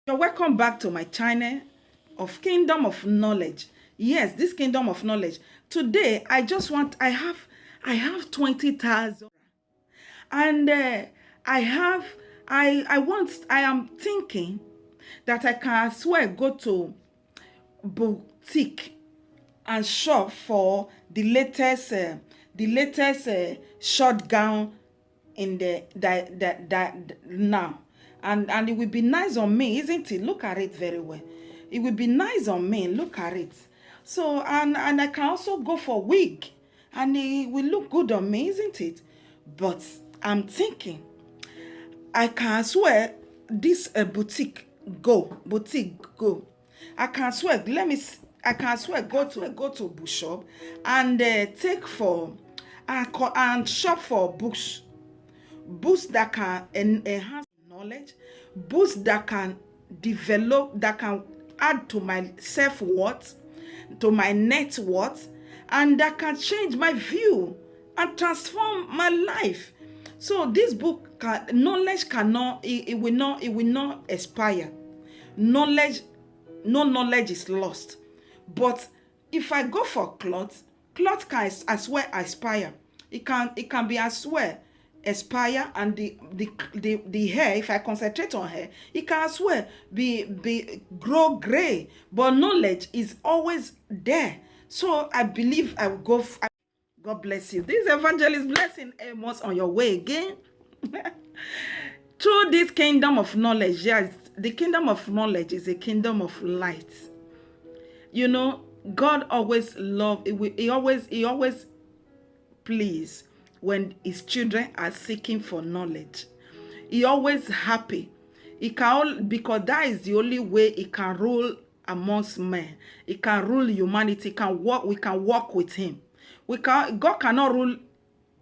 You're welcome back to my channel of Kingdom of Knowledge. Yes, this Kingdom of Knowledge. Today, I have 20,000, and I am thinking that I can as well go to boutique and shop for the latest short gown in the that now, and it will be nice on me, isn't it? Look at it very well. It will be nice on me. Look at it. So and I can also go for wig, and it will look good on me, isn't it? But I'm thinking I can swear this boutique go. I can swear. I can swear go to bookshop and take for and shop for books that can enhance knowledge, books that can develop, that can add to my self-worth, to my net worth, and that can change my view and transform my life. So this book knowledge cannot, it will not expire. Knowledge, no knowledge is lost. But if I go for cloth can as well expire. It can be as well expire, and the hair, if I concentrate on hair, it can as well be grow gray. But knowledge is always there. So I believe I will go. God bless you. This evangelist blessing Amos on your way again. Through this kingdom of knowledge, yes, the kingdom of knowledge is a kingdom of light. You know, God always love. He always please when his children are seeking for knowledge. He always happy. He can, because that is the only way he can rule amongst men. He can rule humanity. We can walk with him. God cannot rule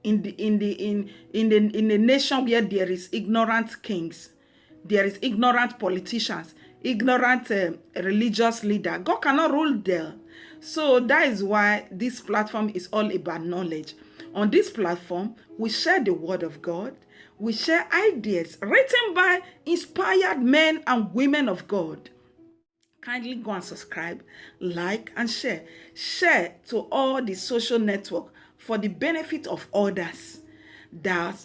in the nation where there is ignorant kings, there is ignorant politicians, ignorant religious leader. God cannot rule there. So that is why this platform is all about knowledge. On this platform, we share the word of God. We share ideas written by inspired men and women of God. Kindly go and subscribe, like, and share. Share to all the social network for the benefit of others that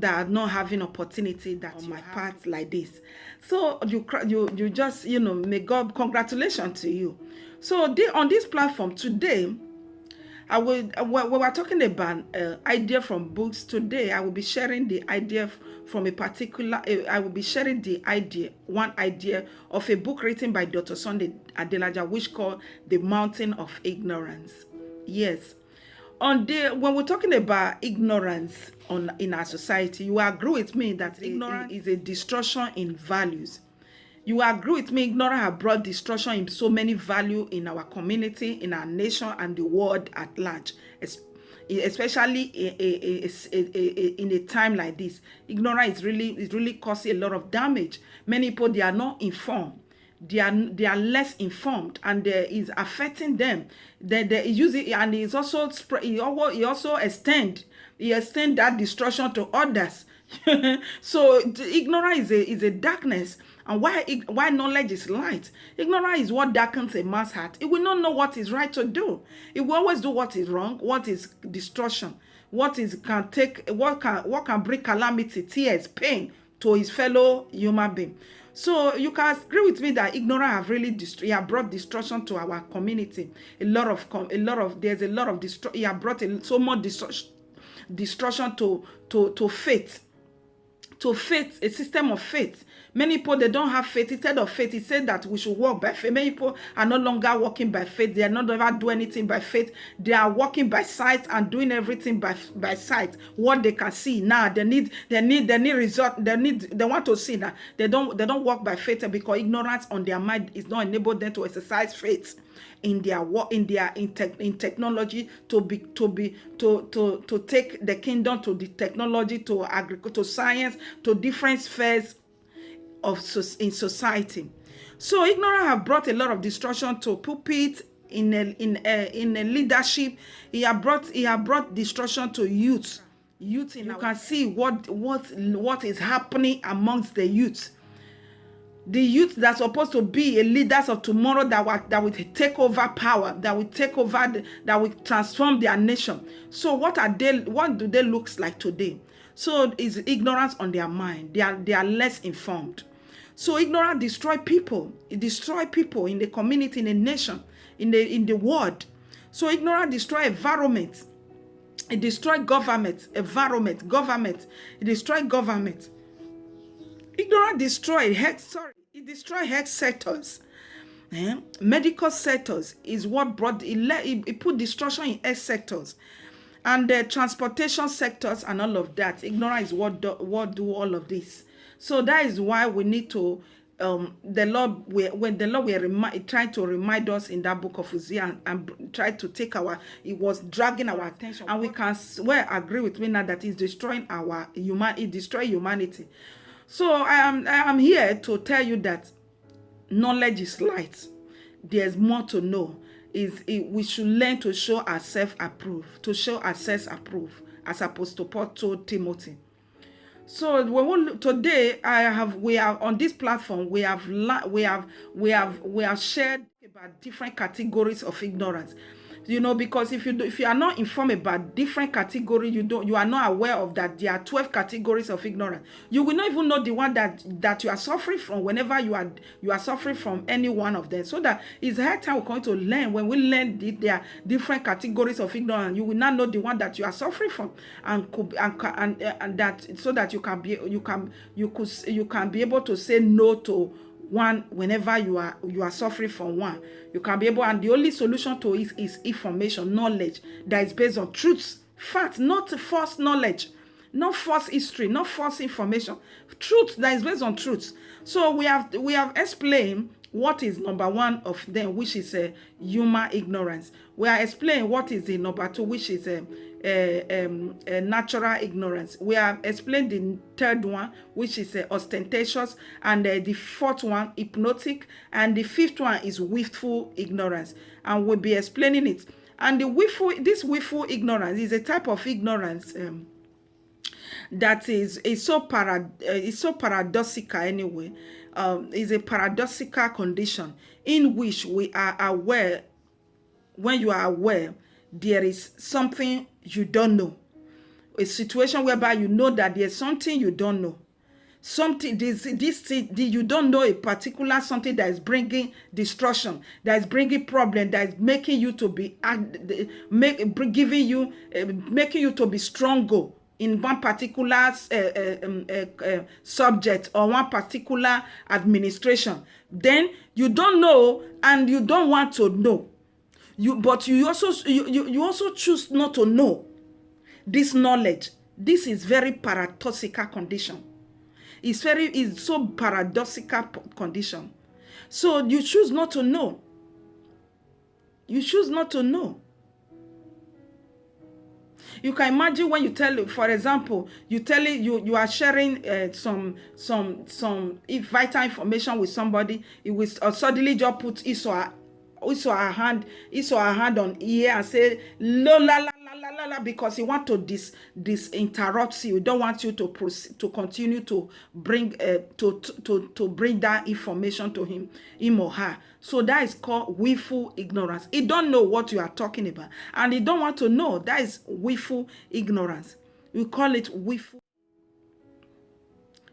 are not having opportunity that on my path like this. So you just, may God, congratulations to you. So on this platform today, we were talking about idea from books. Today I will be sharing the idea from a particular, I will be sharing one idea of a book written by Dr. Sunday Adelaja, which called The Mountain of Ignorance. Yes. When we're talking about ignorance in our society, you agree with me that ignorance is a destruction in values. You agree with me, ignorance has brought destruction in so many value in our community, in our nation, and the world at large. Especially in a time like this, ignorance is really causing a lot of damage. Many people, they are not informed. They are less informed, and is affecting them. They use it, and it's also he also extend that destruction to others. So ignorance is a darkness. And why knowledge is light? Ignorance is what darkens a man's heart. It will not know what is right to do. It will always do what is wrong, what is destruction, what can bring calamity, tears, pain to his fellow human being. So you can agree with me that ignorance have really brought destruction to our community. There's a lot of destruction. He have brought so much destruction to faith. To faith, a system of faith. Many people, they don't have faith. Instead of faith, he said that we should walk by faith. Many people are no longer walking by faith. They are not ever do anything by faith. They are walking by sight and doing everything by sight. What they can see now, they need result. They want to see now. They don't walk by faith because ignorance on their mind is not enable them to exercise faith in their work, in technology, to take the kingdom, to the technology, to agriculture, to science, to different spheres in society. So ignorance have brought a lot of destruction to pulpit, in a leadership. He have brought destruction to youth. You can see what is happening amongst the youth. The youth that's supposed to be a leaders of tomorrow that will take over power, that will take over, that will transform their nation. So what do they look like today? So is ignorance on their mind. They are less informed. So ignorance destroy people. It destroy people in the community, in the nation, in the world. So ignorance destroy environment. It destroy government, government. It destroy government. Ignorance destroy health. It destroy health sectors. Medical sectors is what brought it put destruction in health sectors, and the transportation sectors and all of that. Ignorance is what do all of this. So that is why we need to the Lord will try to remind us in that book of Hosea and try to take it was dragging our attention, and we can agree with me now that it's destroying it destroy humanity. So I am here to tell you that knowledge is light. There's more to know. We should learn to show ourselves approved, as Apostle Paul told Timothy. So today we are on this platform. We have shared about different categories of ignorance. Because if you are not informed about different categories, you are not aware of that there are 12 categories of ignorance. You will not even know the one that you are suffering from whenever you are suffering from any one of them. So that it's high time we're going to learn. When we learn there are different categories of ignorance, you will not know the one that you are suffering from, and that so that you can be able to say no to one whenever you are suffering from one. You can be able, and the only solution to it is information, knowledge that is based on truths, facts, not false knowledge, not false history, not false information. Truth that is based on truths. So we have explained what is number one of them, which is human ignorance. We are explaining what is the number two, which is natural ignorance. We have explained the third one, which is ostentatious, and the fourth one, hypnotic, and the fifth one is willful ignorance. And we'll be explaining it. And this willful ignorance is a type of ignorance that is so paradoxical anyway. Is a paradoxical condition in which we are aware. When you are aware, there is something you don't know. A situation whereby you know that there's something you don't know. Something you don't know, a particular something that is bringing destruction, that is bringing problem, that is making you to be making you to be stronger in one particular subject or one particular administration. Then you don't know and you don't want to know. But you also choose not to know this knowledge. This is very paradoxical condition. It's so paradoxical condition. So you choose not to know. You choose not to know. You can imagine when you tell, for example, you are sharing some vital information with somebody. It will suddenly just put his or her hand on ear and say la la la la la la, because he want to interrupt you. Don't want you to proceed, to continue to bring to bring that information to him or her. So that is called willful ignorance. He don't know what you are talking about, and he don't want to know. That is willful ignorance. We call it willful.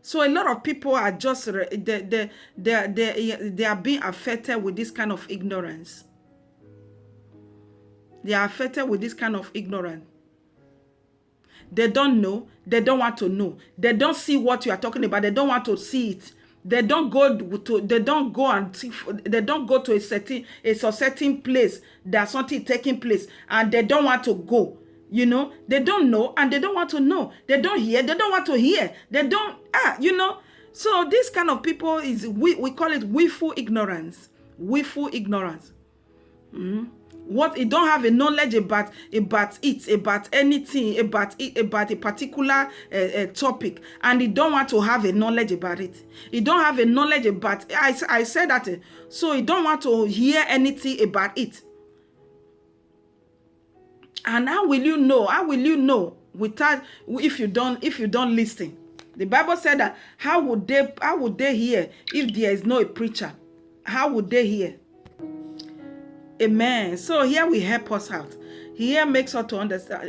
So a lot of people are just they are being affected with this kind of ignorance. They are affected with this kind of ignorance. They don't know. They don't want to know. They don't see what you are talking about. They don't want to see it. They don't go to a certain place that something taking place, and they don't want to go. They don't know and they don't want to know. They don't hear, they don't want to hear. They don't, So this kind of people we call it willful ignorance. Willful ignorance. What it don't have a knowledge about anything, about a particular topic, and it don't want to have a knowledge about it. It don't have a knowledge about. I said that. So it don't want to hear anything about it. And how will you know? How will you know without if you don't listen? The Bible said that how would they hear if there is no preacher? How would they hear? Amen. So here we help us out. Here makes us to understand.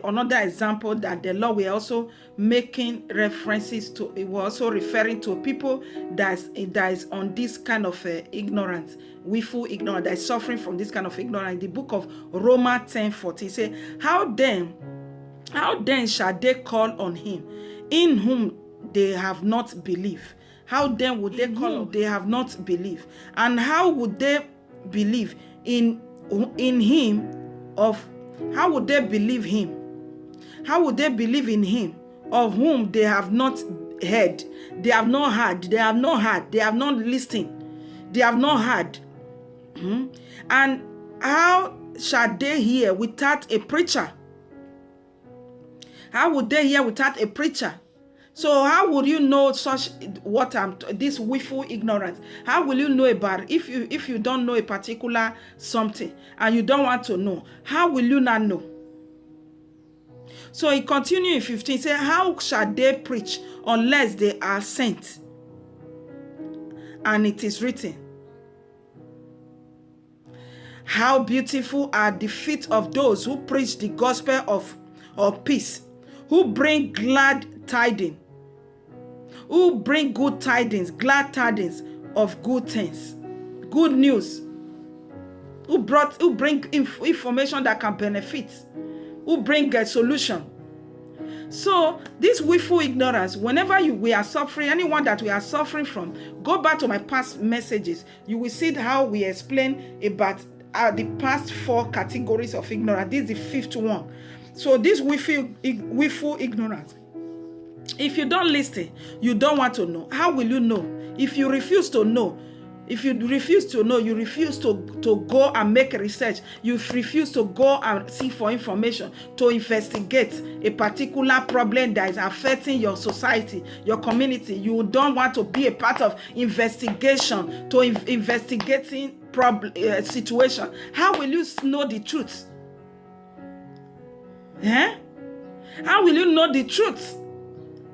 Another example that the Lord will also making references to. It was also referring to people that is on this kind of ignorance, willful ignorance, that is suffering from this kind of ignorance. The book of Romans 10:40 say, How then shall they call on him in whom they have not believed? How then would they call on they have not believed? And how would they believe in him how would they believe him? How would they believe in him of whom they have not heard? They have not heard. They have not heard. They have not listened. They have not heard. And how shall they hear without a preacher? How would they hear without a preacher? So how would you know this willful ignorance? How will you know about it? If you don't know a particular something and you don't want to know, how will you not know? So he continued in 15, say, how shall they preach unless they are sent? And it is written, how beautiful are the feet of those who preach the gospel of peace, who bring glad tidings, who bring good tidings, glad tidings of good things, good news, who bring information that can benefit, who bring a solution. So this willful ignorance, whenever we are suffering, anyone that we are suffering from, go back to my past messages. You will see how we explain about the past 4 categories of ignorance. This is the 5th one. So this willful ignorance, if you don't listen, you don't want to know. How will you know? If you refuse to know, you refuse to go and make research, you refuse to go and seek for information, to investigate a particular problem that is affecting your society, your community. You don't want to be a part of investigation, to investigating situation. How will you know the truth? How will you know the truth?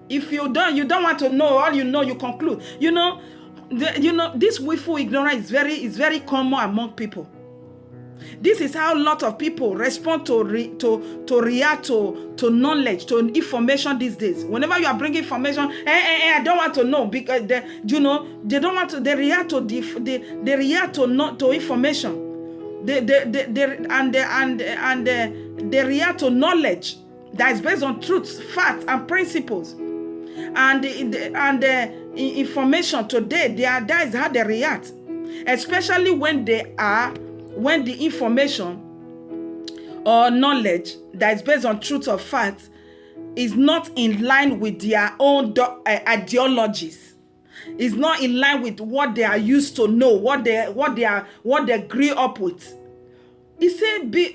If you don't want to know, all you know, you conclude. This willful ignorance is very common among people. This is how a lot of people respond to react to knowledge, to information these days. Whenever you are bringing information, I don't want to know, because they don't want to. They react to to information. They react to knowledge that is based on truth, facts, and principles. And the information today, that is how they react, especially when the information or knowledge that is based on truth or fact is not in line with their own ideologies. Is not in line with what they are used to know, what they grew up with. He said, be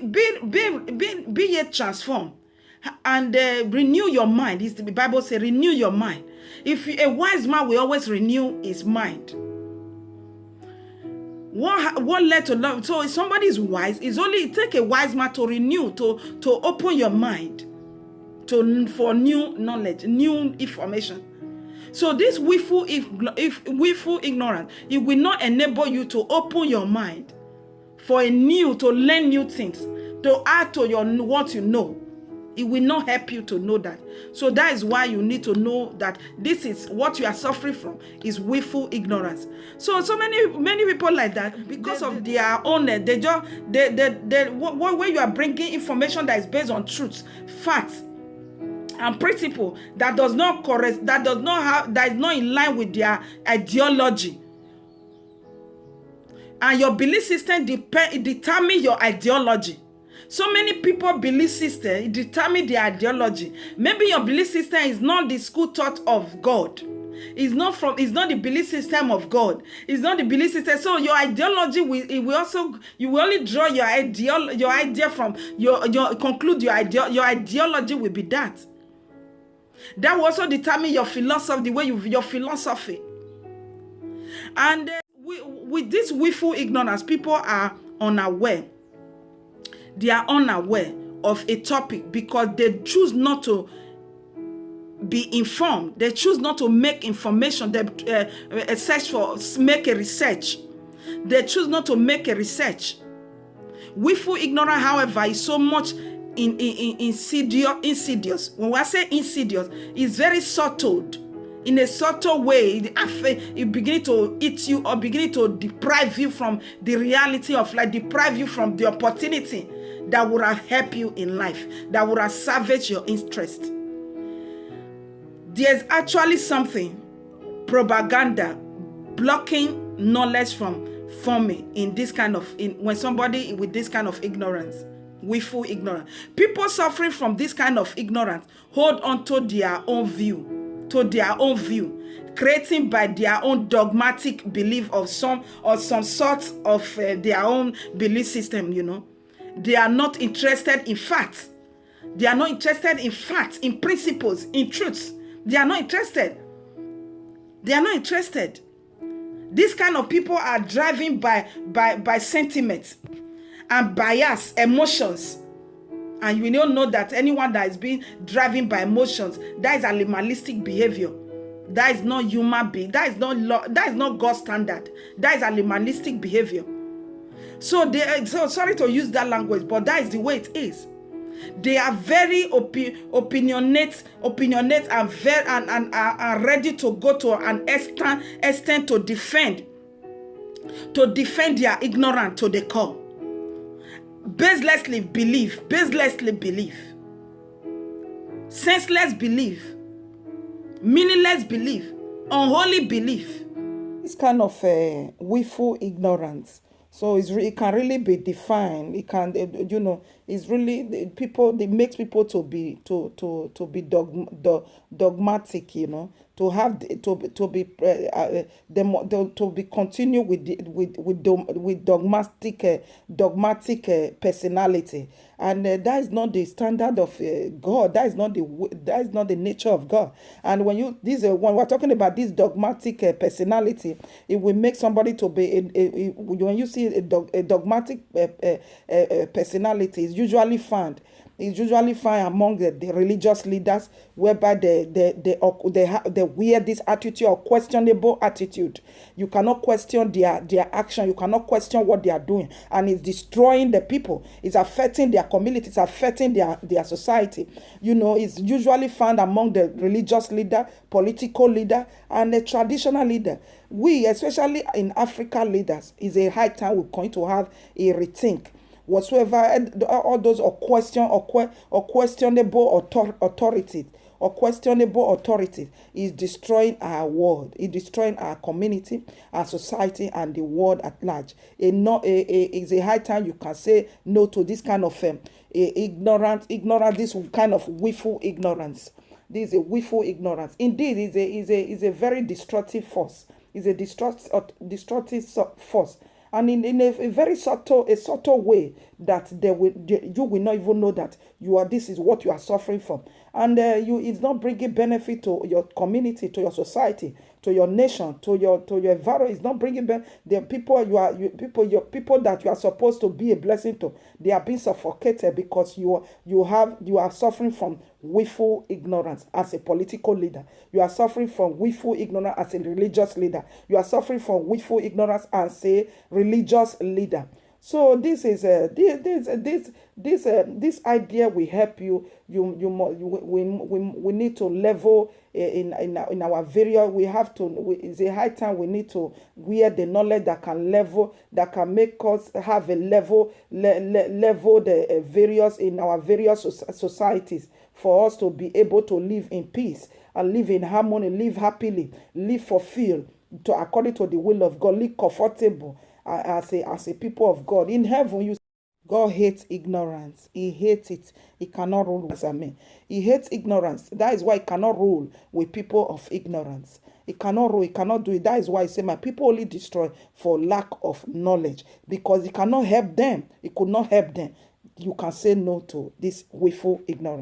ye transformed and renew your mind. The Bible says, renew your mind. If a wise man will always renew his mind. What led to love? So if somebody is wise, it take a wise man to renew, to open your mind for new knowledge, new information. So this willful ignorance, it will not enable you to open your mind to learn new things, to add to what you know. It will not help you to know that. So that is why you need to know that this is what you are suffering from, is willful ignorance. So many people like that, because of their own, when you are bringing information that is based on truth, facts, and principle that is not in line with their ideology, and your belief system determine your ideology. So many people belief system determine their ideology. Maybe your belief system is not the school thought of God. It's not the belief system of God. It's not the belief system. So your ideology you will only draw your idea from conclude your ideology will be that. That will also determine your philosophy, the way your philosophy. And with this willful ignorance, people are unaware. They are unaware of a topic because they choose not to be informed. They choose not to make information. They make a research. They choose not to make a research. Willful ignorance, however, is so much insidious. When I say insidious, it's very subtle. In a subtle way, it begins to eat you or begin to deprive you from the reality of life, deprive you from the opportunity that would have helped you in life, that would have salvaged your interest. There's actually something, propaganda, blocking knowledge from forming in this kind of, when somebody with this kind of ignorance, willful ignorance. People suffering from this kind of ignorance hold on to their own view, creating by their own dogmatic belief of some sort of their own belief system, They are not interested in facts. They are not interested in facts, in principles, in truths. They are not interested. They are not interested. These kind of people are driven by sentiments and bias, emotions. And you don't know that anyone that is being driven by emotions, that is animalistic behavior. That is not human being. That is not God's standard. That is animalistic behavior. So sorry to use that language, but that is the way it is. They are very opinionate and are ready to go to an extent to defend their ignorance to the core. Baselessly believe, senseless belief, meaningless belief, unholy belief. It's kind of willful ignorance. So it can really be defined. It can, it's really people. It makes people to be dogmatic. To have to be continue with dogmatic personality, and that is not the standard of God. That is not the nature of God. And when we're talking about this dogmatic personality, it will make somebody to be when you see a dogmatic personality is usually found. It's usually found among the religious leaders, whereby they wear this attitude or questionable attitude. You cannot question their action. You cannot question what they are doing, and it's destroying the people. It's affecting their communities, affecting their society. It's usually found among the religious leader, political leader, and the traditional leader. We, especially in Africa leaders, is a high time we're going to have a rethink. Whatsoever, all those questionable authority is destroying our world, is destroying our community, our society, and the world at large. It's a high time you can say no to this kind of ignorance, this kind of willful ignorance. This is a willful ignorance. Indeed, is a very destructive force. It's a destructive force. And in a very subtle way that you will not even know that this is what you are suffering from, and it's not bringing benefit to your community, to your society, to your nation, to your environment. It's not bringing the people people that you are supposed to be a blessing to. They are being suffocated because you are suffering from willful ignorance as a political leader. You are suffering from willful ignorance as a religious leader. You are suffering from willful ignorance as a religious leader. So this is this idea will help you. We need to level in our various. We have to. It's a high time we need to wear the knowledge that can make us have a level the various in our various societies, for us to be able to live in peace and live in harmony, live happily, live fulfilled according to the will of God, live comfortable as a people of God. In heaven, God hates ignorance. He hates it. He cannot rule with men. He hates ignorance. That is why he cannot rule with people of ignorance. He cannot rule. He cannot do it. That is why he said, my people only destroy for lack of knowledge, because he cannot help them. He could not help them. You can say no to this willful ignorance.